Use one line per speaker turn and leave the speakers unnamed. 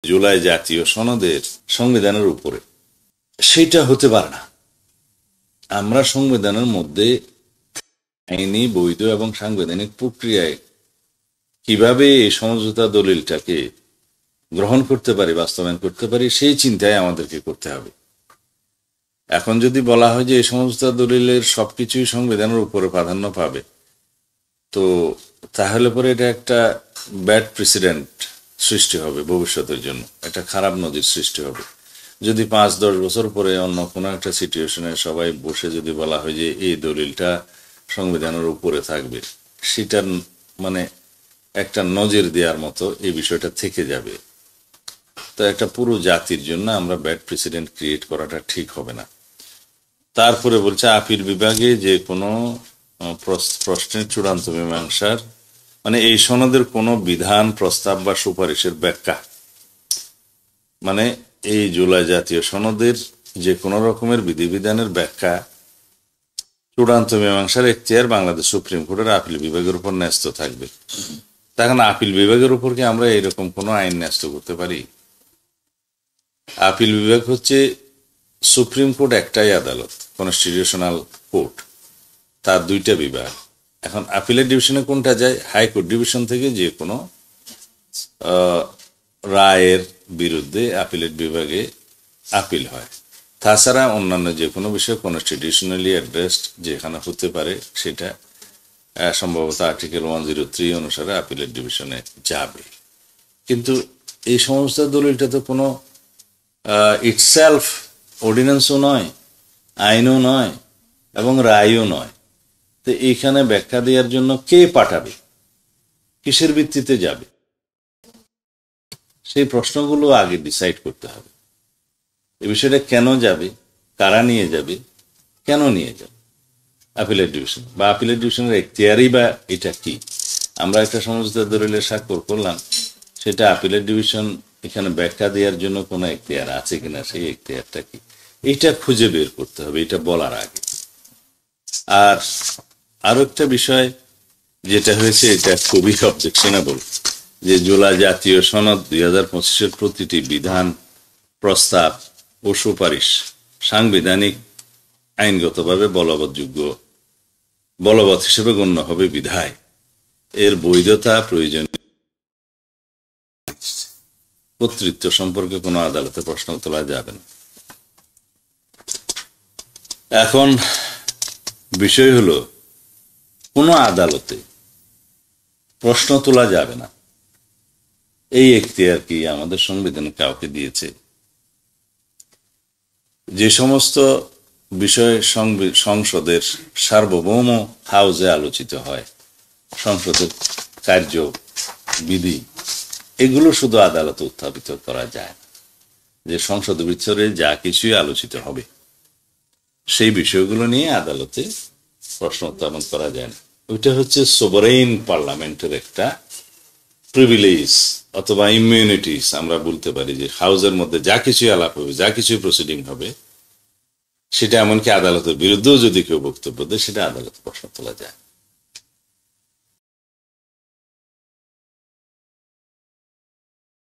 জুলাই জাতীয় সনদের সংবিধানের উপরে, সেটা হতে পারে না। আমরা সংবিধানের মধ্যে আইনি, বৈধ এবং সাংবিধানিক প্রক্রিয়ায় কিভাবে এই সমঝোতা দলিলটাকে গ্রহণ করতে পারি, বাস্তবায়ন করতে পারি, সেই চিন্তায় আমাদেরকে করতে হবে। এখন যদি বলা হয় যে এই সমঝোতা দলিলের সবকিছুই সংবিধানের উপরে প্রাধান্য পাবে, তো তাহলে পরে এটা একটা ব্যাড প্রেসিডেন্ট সৃষ্টি হবে, ভবিষ্যতের জন্য একটা খারাপ নজির সৃষ্টি হবে। যদি 5-10 বছর পরে অন্য কোনো একটা সিচুয়েশনে সবাই বসে যদি বলা হয় যে এই দলিলটা সংবিধানের উপরে থাকবে, সেটার মানে একটা নজির দেওয়ার মতো এই বিষয়টা থেকে যাবে। তো একটা পুরো জাতির জন্য আমরা ব্যাড প্রেসিডেন্ট ক্রিয়েট করাটা ঠিক হবে না। তারপরে বলছে আপিল বিভাগে যে কোনো প্রশ্নের চূড়ান্ত মীমাংসার মানে এই সনদের কোনো বিধান, প্রস্তাব বা সুপারিশের ব্যাখ্যা, মানে এই জুলাই জাতীয় সনদের যে কোনো রকমের বিধিবিধানের ব্যাখ্যা চূড়ান্ত মীমাংসার এখতিয়ার বাংলাদেশ সুপ্রিম কোর্টের আপিল বিভাগের উপর ন্যস্ত থাকবে। তখন আপিল বিভাগের উপর কি আমরা এরকম কোনো আইন ন্যস্ত করতে পারি? আপিল বিভাগ হচ্ছে সুপ্রিম কোর্ট একটাই আদালত, কনস্টিটিউশনাল কোর্ট, তার 2টা বিভাগ। এখন আপিলের ডিভিশনে কোনটা যায়? হাইকোর্ট ডিভিশন থেকে যে কোনো রায়ের বিরুদ্ধে আপিলের বিভাগে আপিল হয়। তাছাড়া অন্যান্য যে কোনো বিষয় কনস্টিটিউশনালি অ্যাড্রেসড যেখানে হতে পারে সেটা সম্ভবত আর্টিকেল 103 অনুসারে আপিলের ডিভিশনে যাবে। কিন্তু এই সমস্ত দলিলটা তো কোনো ইটসেলফ অর্ডিন্যান্সও নয়, আইনও নয় এবং রায়ও নয়। তো এইখানে ব্যাখ্যা দেওয়ার জন্য কে পাঠাবে, কিসের ভিত্তিতে যাবে, সেই প্রশ্নগুলো আগে ডিসাইড করতে হবে। এই বিষয়টা কেন যাবে, কারা নিয়ে যাবে, কেন নিয়ে যাবে আপিলের ডিভিশন, বা আপিলের ডিভিশনের এখতিয়ারই বা এটা কি? আমরা একটা সমঝোতা দলিলে স্বাক্ষর করলাম, সেটা আপিলের ডিভিশন এখানে ব্যাখ্যা দেওয়ার জন্য কোনো এখতিয়ার আছে কিনা, সেই এখতিয়ারটা কি, এইটা খুঁজে বের করতে হবে এটা বলার আগে। আর আরো একটা বিষয় যেটা হয়েছে, এটা খুবই অবজেকশনেবল, যে জুলাই জাতীয় সনদ 2025-এর প্রতিটি বিধান, প্রস্তাব ও সুপারিশ সাংবিধানিক আইনগতভাবে বলবৎ হিসেবে গণ্য হবে বিধায় এর বৈধতা প্রয়োজনীয় কর্তৃত্ব সম্পর্কে কোনো আদালতে প্রশ্ন তোলা যাবে না। এখন বিষয় হলো, কোনো আদালতে প্রশ্ন তোলা যাবে না এই এখতিয়ার কি আমাদের সংবিধান কাউকে দিয়েছে? যে সমস্ত বিষয় সংসদের সার্বভৌম হাউজে আলোচিত হয়, সংসদের কার্য বিধি, এগুলো শুধু আদালতে উত্থাপিত করা যায় না। যে সংসদের ভিতরে যা কিছুই আলোচিত হবে সেই বিষয়গুলো নিয়ে আদালতে প্রশ্ন উত্থাপন করা যায় না। ওইটা হচ্ছে সোভারেইন পার্লামেন্টের একটা প্রিভিলেজ অথবা ইমিউনিটিস আমরা বলতে পারি, যে হাউসের মধ্যে যা কিছুই আলাপ হবে, যা কিছুই প্রসিডিং হবে, সেটা এমনকি আদালতের বিরুদ্ধেও যদি কেউ বক্তব্য দেয় সেটা আদালতে প্রশ্ন তোলা যায়।